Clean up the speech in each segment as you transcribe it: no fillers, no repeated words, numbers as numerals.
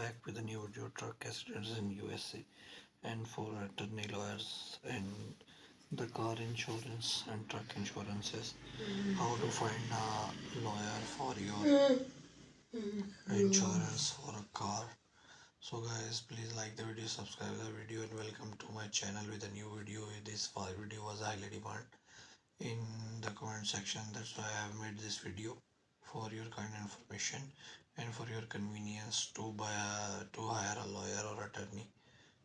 back with a new video truck accidents in USA and for attorney lawyers and the car insurance and truck insurances. How to find a lawyer for your insurance for a car. So guys, please like the video, subscribe the video and welcome to my channel with a new video. This video was highly demanded in the comment section. That's why I have made this video for your kind information and for your convenience to hire a lawyer or attorney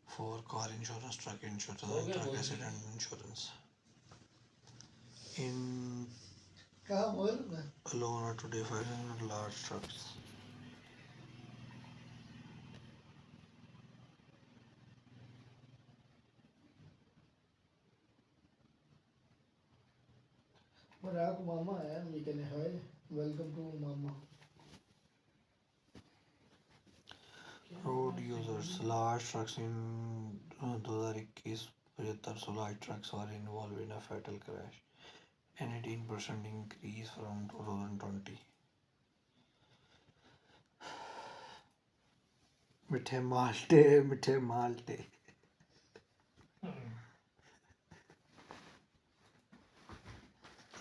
for car insurance, truck insurance, and truck accident insurance. In alone or today 500 large trucks. Barack Mama है लेकिन है welcome to Mama. Road users, large trucks in 2021 75 large trucks were involved in a fatal crash, an 18% increase from 2020. मीठे माल्टे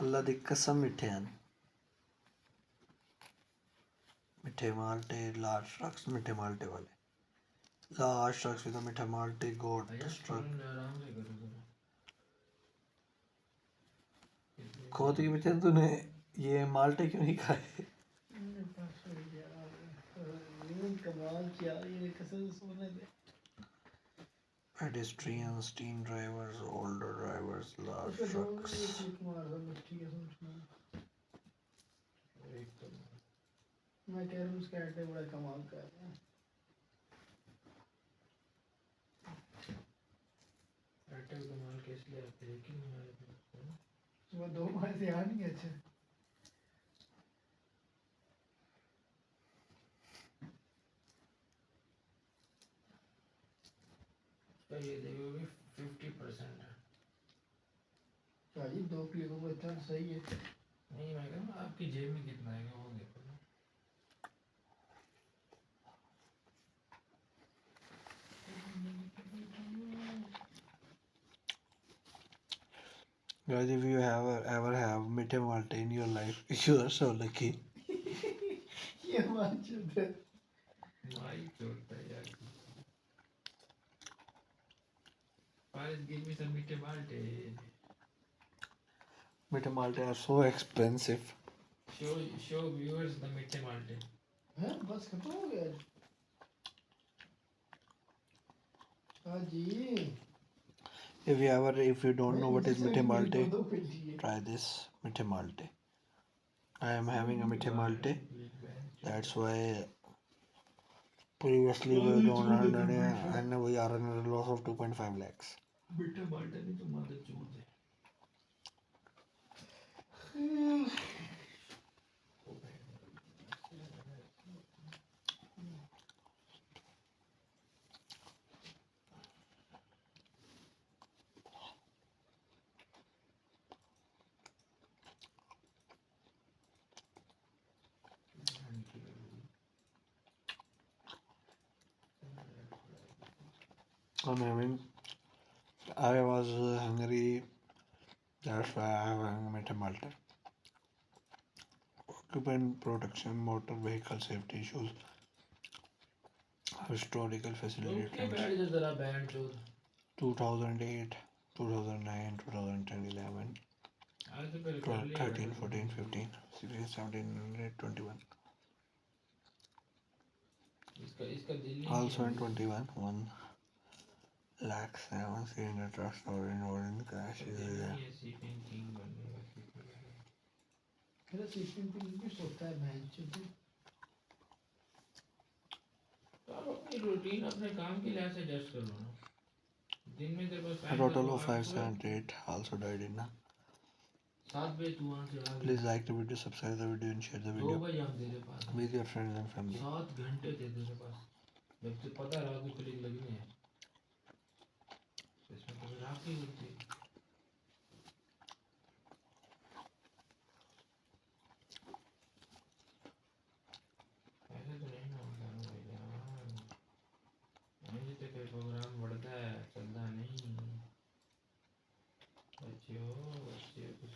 अल्लाह दी कसम मिठे हैं मीठे माल्टे large trucks मीठे माल्टे वाले लार्ज ट्रक्स विद मीठे माल्टे गोट ट्रक खोती के बच्चे तूने ये माल्टे क्यों नहीं खाए कमाल किया ये कसम सोने दे pedestrians, teen drivers, older drivers, large trucks. मैं कह रहा हूँ उसका ऐटे बड़ा कमाल कर रहा है ऐटे कमाल के इसलिए आते हैं कि हमारे वो दो माह से आ नहीं अच्छा ये देखोगे 50% है चाहिए दो किलो को इतना सही है नहीं मैं कहूँ आपकी जेब में कितना है वो देखो ना Guys, if you ever have met a Malta in your life, you are so lucky. ये मार चुप है मार चुप है यार give me some Mitte Malte. Mitte Malte are so expensive. Show viewers the Mitte Malte. हैं बस खत्म हो गया हाँ जी If you don't know what is Mitte Malte, try this Mitte Malte. I am having a Mitte Malte. That's why previously we don't earn any and we are in a loss of 2.5 lakhs. Mitte Malte नहीं तो मदद चूत है I was hungry, that's why I have Mitte Malte. Occupant protection, motor vehicle safety issues, historical facility trends. 2008, 2009, 2010, 11, 12, 13, 14, 15, 16, 17, 21. Also in 21, 1 lakh 7 trucks were involved in the crash. A total of 578 also died in. Please like the video, subscribe the video and share the video with your friends and family. 7 घंटे थे तेरे पास जब से पता रहा कि click लगनी है इसमें तो रात ही होती ऐसे तो नहीं ना होता ना भैया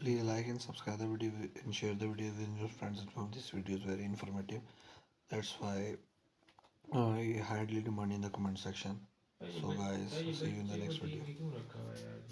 Please like and subscribe the video and share the video with your friends and family. This video is very informative. That's why I highly demand in the comment section. So guys, see you in the next video. क्यों रखा हुआ है यार?